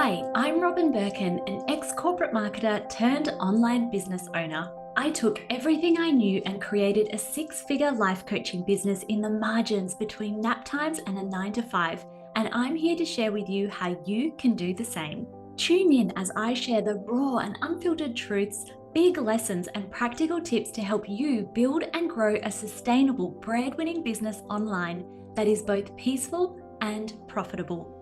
Hi, I'm Robyn Birkin, an ex-corporate marketer turned online business owner. I took everything I knew and created a six-figure life coaching business in the margins between nap times and a 9-to-5, and I'm here to share with you how you can do the same. Tune in as I share the raw and unfiltered truths, big lessons, and practical tips to help you build and grow a sustainable, bread-winning business online that is both peaceful and profitable.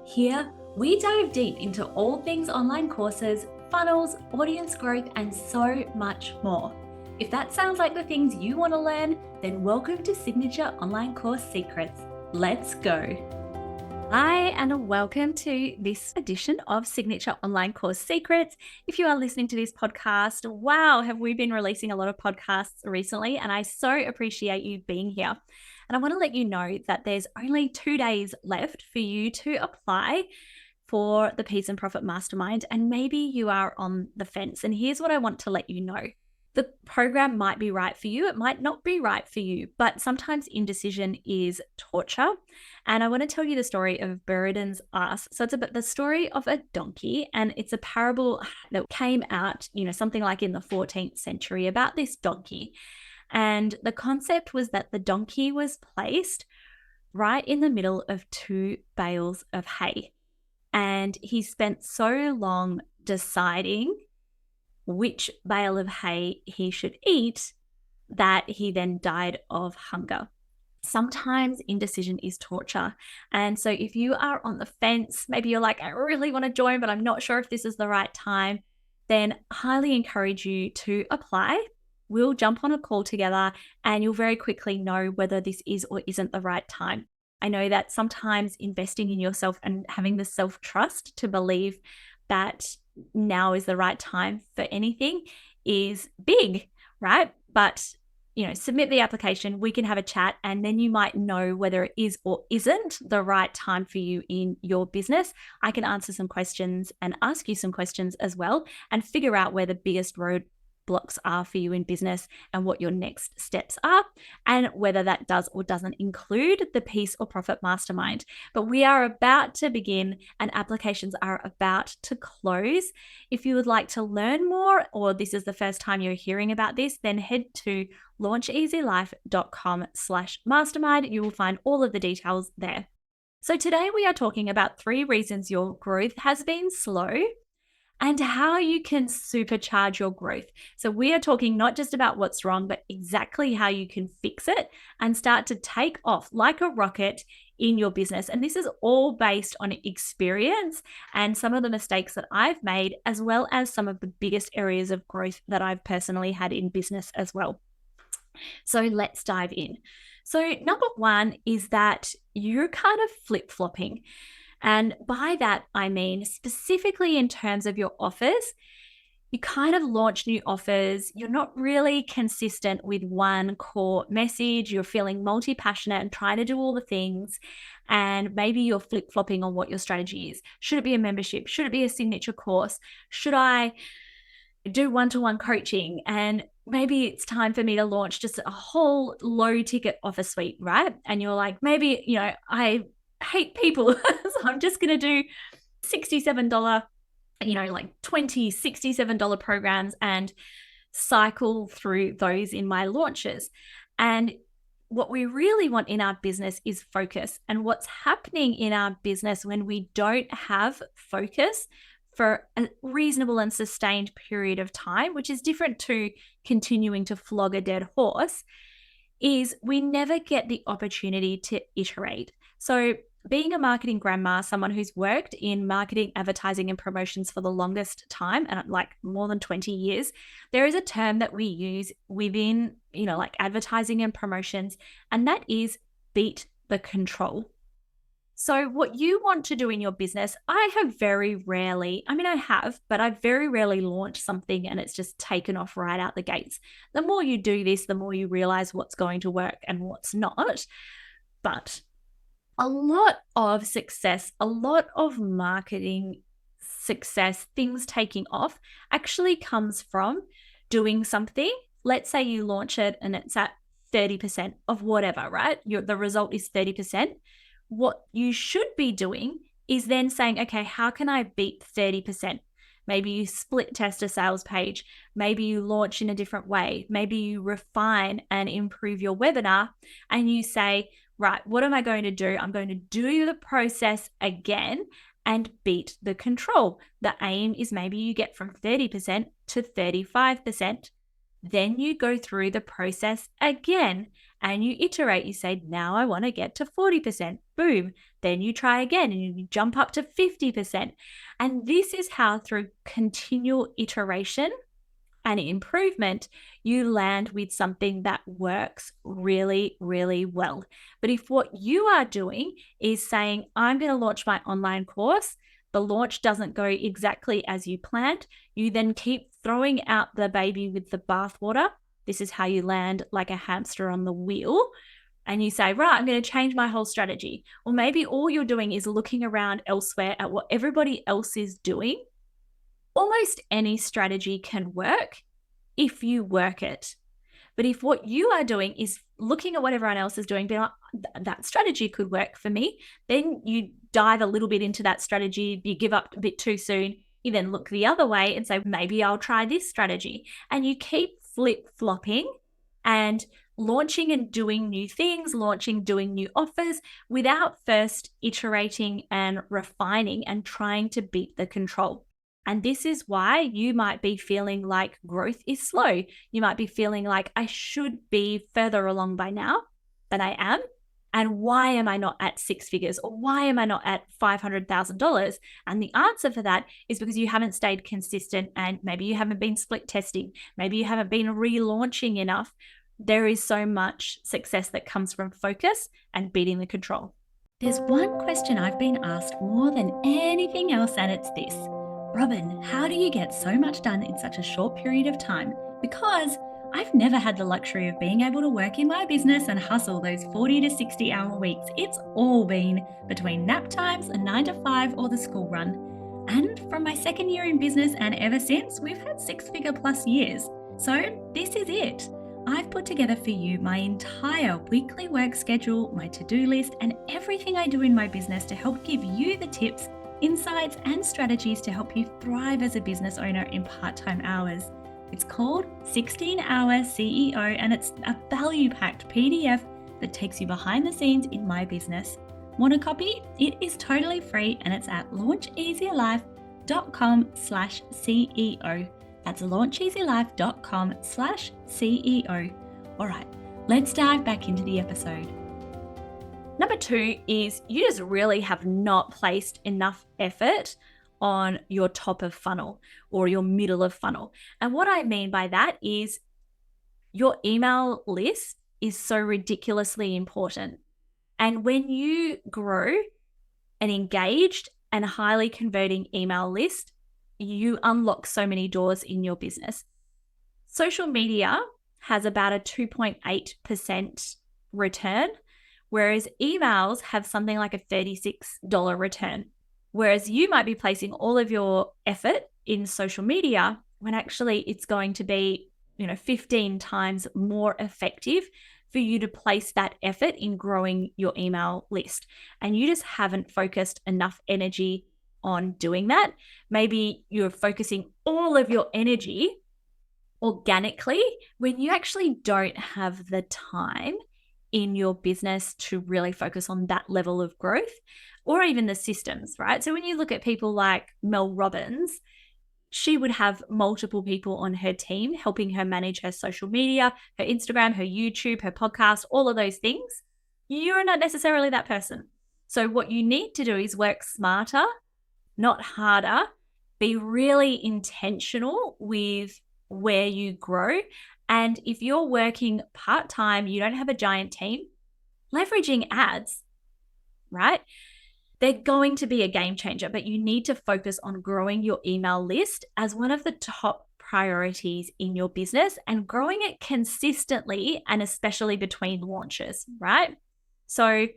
Here, we dive deep into all things online courses, funnels, audience growth, and so much more. If that sounds like the things you want to learn, then welcome to Signature Online Course Secrets. Let's go. Hi, and welcome to this edition of Signature Online Course Secrets. If you are listening to this podcast, wow, have we been releasing a lot of podcasts recently? And I so appreciate you being here. And I want to let you know that there's only 2 days left for you to apply for the Peace and Profit Mastermind. And maybe you are on the fence. And here's what I want to let you know. The program might be right for you. It might not be right for you, but sometimes indecision is torture. And I want to tell you the story of Buridan's ass. So it's about the story of a donkey, and it's a parable that came out, something like in the 14th century about this donkey. And the concept was that the donkey was placed right in the middle of 2 bales of hay. And he spent so long deciding which bale of hay he should eat that he then died of hunger. Sometimes indecision is torture. And so if you are on the fence, maybe you're like, I really want to join, but I'm not sure if this is the right time, then highly encourage you to apply. We'll jump on a call together and you'll very quickly know whether this is or isn't the right time. I know that sometimes investing in yourself and having the self-trust to believe that now is the right time for anything is big, right? But, submit the application, we can have a chat, and then you might know whether it is or isn't the right time for you in your business. I can answer some questions and ask you some questions as well and figure out where the biggest roadblocks are for you in business and what your next steps are, and whether that does or doesn't include the Peace or Profit Mastermind. But we are about to begin and applications are about to close. If you would like to learn more, or this is the first time you're hearing about this, then head to launcheasylife.com/mastermind. You will find all of the details there. So today we are talking about 3 reasons your growth has been slow and how you can supercharge your growth. So we are talking not just about what's wrong, but exactly how you can fix it and start to take off like a rocket in your business. And this is all based on experience and some of the mistakes that I've made, as well as some of the biggest areas of growth that I've personally had in business as well. So let's dive in. So number 1 is that you're kind of flip-flopping. And by that, I mean specifically in terms of your offers, you kind of launch new offers. You're not really consistent with one core message. You're feeling multi-passionate and trying to do all the things. And maybe you're flip-flopping on what your strategy is. Should it be a membership? Should it be a signature course? Should I do one-to-one coaching? And maybe it's time for me to launch just a whole low ticket offer suite, right? And you're like, maybe, I hate people. So I'm just going to do $67, like $20, $67 programs and cycle through those in my launches. And what we really want in our business is focus. And what's happening in our business when we don't have focus for a reasonable and sustained period of time, which is different to continuing to flog a dead horse, is we never get the opportunity to iterate. So being a marketing grandma, someone who's worked in marketing, advertising, and promotions for the longest time, and like more than 20 years, there is a term that we use within, like advertising and promotions, and that is beat the control. So what you want to do in your business, I have very rarely launched something and it's just taken off right out the gates. The more you do this, the more you realize what's going to work and what's not. But a lot of success, a lot of marketing success, things taking off actually comes from doing something. Let's say you launch it and it's at 30% of whatever, right? The result is 30%. What you should be doing is then saying, okay, how can I beat 30%? Maybe you split test a sales page. Maybe you launch in a different way. Maybe you refine and improve your webinar and you say, right, what am I going to do? I'm going to do the process again and beat the control. The aim is maybe you get from 30% to 35%. Then you go through the process again and you iterate. You say, now I want to get to 40%. Boom. Then you try again and you jump up to 50%. And this is how, through continual iteration and improvement, you land with something that works really, really well. But if what you are doing is saying, I'm going to launch my online course, the launch doesn't go exactly as you planned, you then keep throwing out the baby with the bathwater. This is how you land like a hamster on the wheel. And you say, right, I'm going to change my whole strategy. Or maybe all you're doing is looking around elsewhere at what everybody else is doing. Almost any strategy can work if you work it. But if what you are doing is looking at what everyone else is doing, being like, that strategy could work for me, then you dive a little bit into that strategy, you give up a bit too soon, you then look the other way and say, maybe I'll try this strategy. And you keep flip-flopping and launching and doing new things, doing new offers without first iterating and refining and trying to beat the control. And this is why you might be feeling like growth is slow. You might be feeling like I should be further along by now than I am. And why am I not at six figures? Or why am I not at $500,000? And the answer for that is because you haven't stayed consistent and maybe you haven't been split testing. Maybe you haven't been relaunching enough. There is so much success that comes from focus and beating the control. There's one question I've been asked more than anything else, and it's this. Robyn, how do you get so much done in such a short period of time? Because I've never had the luxury of being able to work in my business and hustle those 40 to 60 hour weeks. It's all been between nap times, a 9 to 5 or the school run. And from my second year in business and ever since, we've had 6-figure plus years. So this is it. I've put together for you my entire weekly work schedule, my to-do list, and everything I do in my business to help give you the tips, insights, and strategies to help you thrive as a business owner in part-time hours. It's called 16-Hour CEO, and it's a value-packed PDF that takes you behind the scenes in my business. Want a copy? It is totally free, and it's at launcheasylife.com/CEO. That's launcheasylife.com/CEO. All right, let's dive back into the episode. Number 2 is you just really have not placed enough effort on your top of funnel or your middle of funnel. And what I mean by that is your email list is so ridiculously important. And when you grow an engaged and highly converting email list, you unlock so many doors in your business. Social media has about a 2.8% return, whereas emails have something like a $36 return. Whereas you might be placing all of your effort in social media when actually it's going to be, 15 times more effective for you to place that effort in growing your email list. And you just haven't focused enough energy on doing that. Maybe you're focusing all of your energy organically when you actually don't have the time in your business to really focus on that level of growth, or even the systems, right? So when you look at people like Mel Robbins, she would have multiple people on her team helping her manage her social media, her Instagram, her YouTube, her podcast, all of those things. You're not necessarily that person. So what you need to do is work smarter, not harder. Be really intentional with where you grow. And if you're working part-time, you don't have a giant team, leveraging ads, right? They're going to be a game changer, but you need to focus on growing your email list as one of the top priorities in your business and growing it consistently and especially between launches, right? So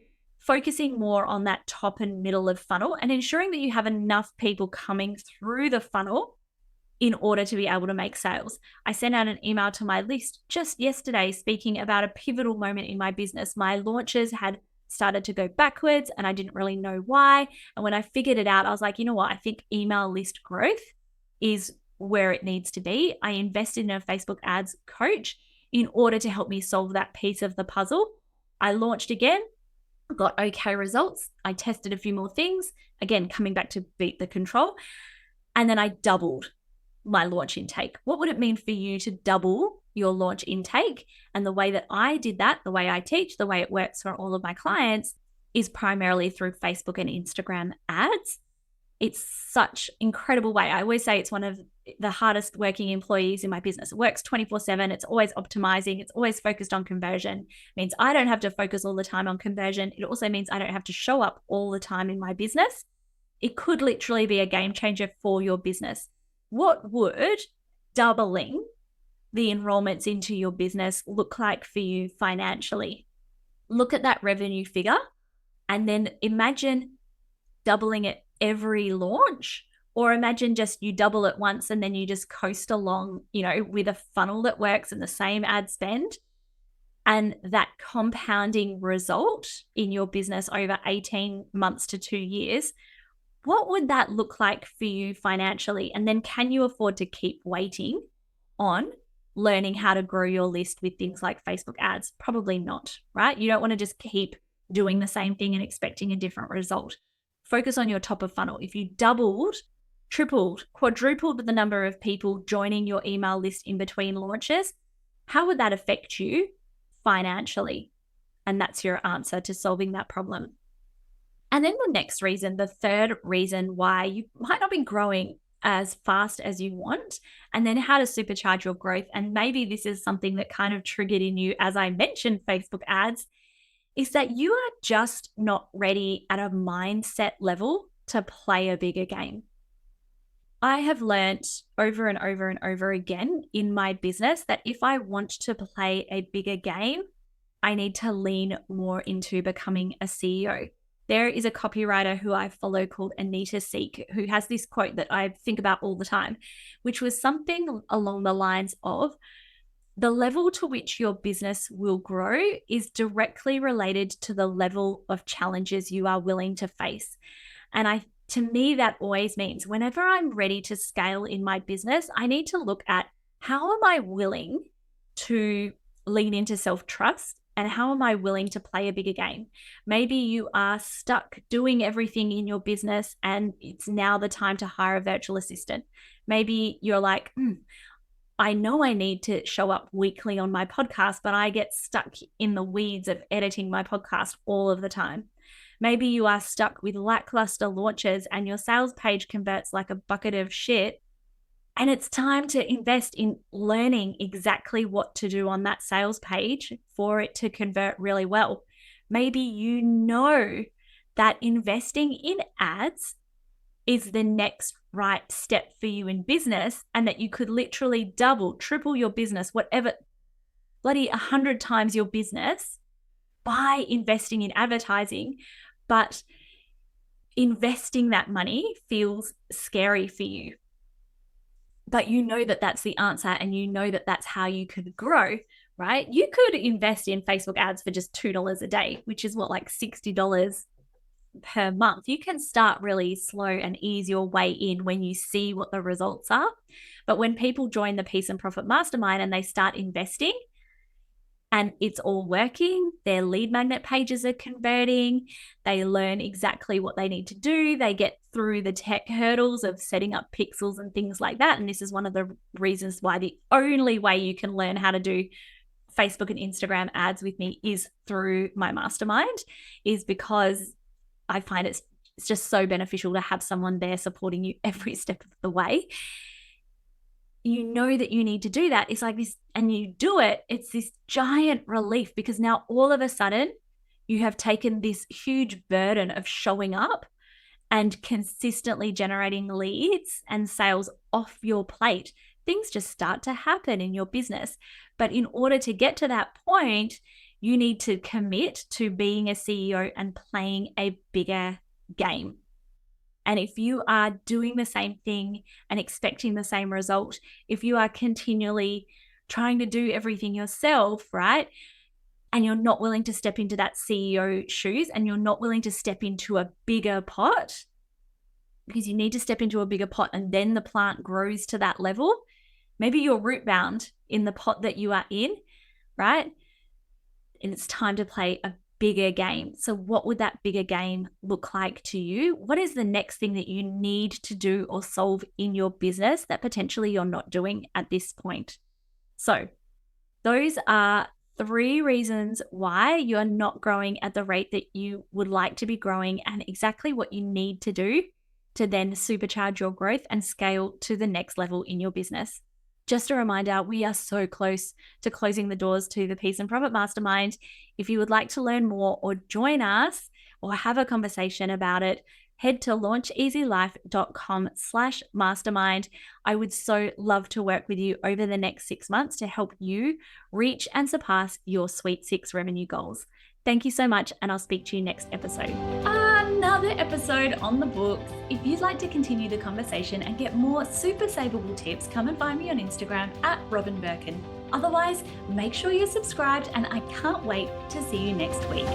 focusing more on that top and middle of funnel and ensuring that you have enough people coming through the funnel in order to be able to make sales. I sent out an email to my list just yesterday speaking about a pivotal moment in my business. My launches had started to go backwards and I didn't really know why. And when I figured it out, I was like, you know what? I think email list growth is where it needs to be. I invested in a Facebook ads coach in order to help me solve that piece of the puzzle. I launched again, got okay results. I tested a few more things, again, coming back to beat the control. And then I doubled my launch intake. What would it mean for you to double your launch intake? And the way that I did that, the way I teach, the way it works for all of my clients is primarily through Facebook and Instagram ads. It's such an incredible way. I always say it's one of the hardest working employees in my business. It works 24/7. It's always optimizing. It's always focused on conversion. It means I don't have to focus all the time on conversion. It also means I don't have to show up all the time in my business. It could literally be a game changer for your business. What would doubling the enrollments into your business look like for you financially? Look at that revenue figure and then imagine doubling it every launch, or imagine just you double it once and then you just coast along, with a funnel that works and the same ad spend, and that compounding result in your business over 18 months to 2 years. What would that look like for you financially? And then can you afford to keep waiting on learning how to grow your list with things like Facebook ads? Probably not, right? You don't want to just keep doing the same thing and expecting a different result. Focus on your top of funnel. If you doubled, tripled, quadrupled the number of people joining your email list in between launches, how would that affect you financially? And that's your answer to solving that problem. And then the next reason, the third reason why you might not be growing as fast as you want, and then how to supercharge your growth. And maybe this is something that kind of triggered in you as I mentioned Facebook ads, is that you are just not ready at a mindset level to play a bigger game. I have learned over and over and over again in my business that if I want to play a bigger game, I need to lean more into becoming a CEO. There is a copywriter who I follow called Anita Seek, who has this quote that I think about all the time, which was something along the lines of, the level to which your business will grow is directly related to the level of challenges you are willing to face. And to me, that always means whenever I'm ready to scale in my business, I need to look at how am I willing to lean into self-trust and how am I willing to play a bigger game? Maybe you are stuck doing everything in your business and it's now the time to hire a virtual assistant. Maybe you're like, I know I need to show up weekly on my podcast, but I get stuck in the weeds of editing my podcast all of the time. Maybe you are stuck with lackluster launches and your sales page converts like a bucket of shit. And it's time to invest in learning exactly what to do on that sales page for it to convert really well. Maybe you know that investing in ads is the next right step for you in business and that you could literally double, triple your business, whatever, bloody 100 times your business by investing in advertising. But investing that money feels scary for you. But you know that that's the answer and you know that that's how you could grow, right? You could invest in Facebook ads for just $2 a day, which is what, like $60 per month. You can start really slow and ease your way in when you see what the results are. But when people join the Peace and Profit Mastermind and they start investing and it's all working, their lead magnet pages are converting, they learn exactly what they need to do, they get through the tech hurdles of setting up pixels and things like that. And this is one of the reasons why the only way you can learn how to do Facebook and Instagram ads with me is through my mastermind, is because I find it's just so beneficial to have someone there supporting you every step of the way. You know that you need to do that. It's like this, and you do it, it's this giant relief because now all of a sudden you have taken this huge burden of showing up and consistently generating leads and sales off your plate. Things just start to happen in your business. But in order to get to that point, you need to commit to being a CEO and playing a bigger game. And if you are doing the same thing and expecting the same result, if you are continually trying to do everything yourself, right, and you're not willing to step into that CEO shoes, and you're not willing to step into a bigger pot, because you need to step into a bigger pot and then the plant grows to that level. Maybe you're root bound in the pot that you are in, right? And it's time to play a bigger game. So what would that bigger game look like to you? What is the next thing that you need to do or solve in your business that potentially you're not doing at this point? So those are 3 reasons why you're not growing at the rate that you would like to be growing, and exactly what you need to do to then supercharge your growth and scale to the next level in your business. Just a reminder, we are so close to closing the doors to the Peace and Profit Mastermind. If you would like to learn more or join us or have a conversation about it, head to launcheasylife.com/mastermind. I would so love to work with you over the next 6 months to help you reach and surpass your Sweet 6 revenue goals. Thank you so much, and I'll speak to you next episode. Another episode on the books. If you'd like to continue the conversation and get more super savable tips, come and find me on Instagram at Robyn Birkin. Otherwise, make sure you're subscribed, and I can't wait to see you next week.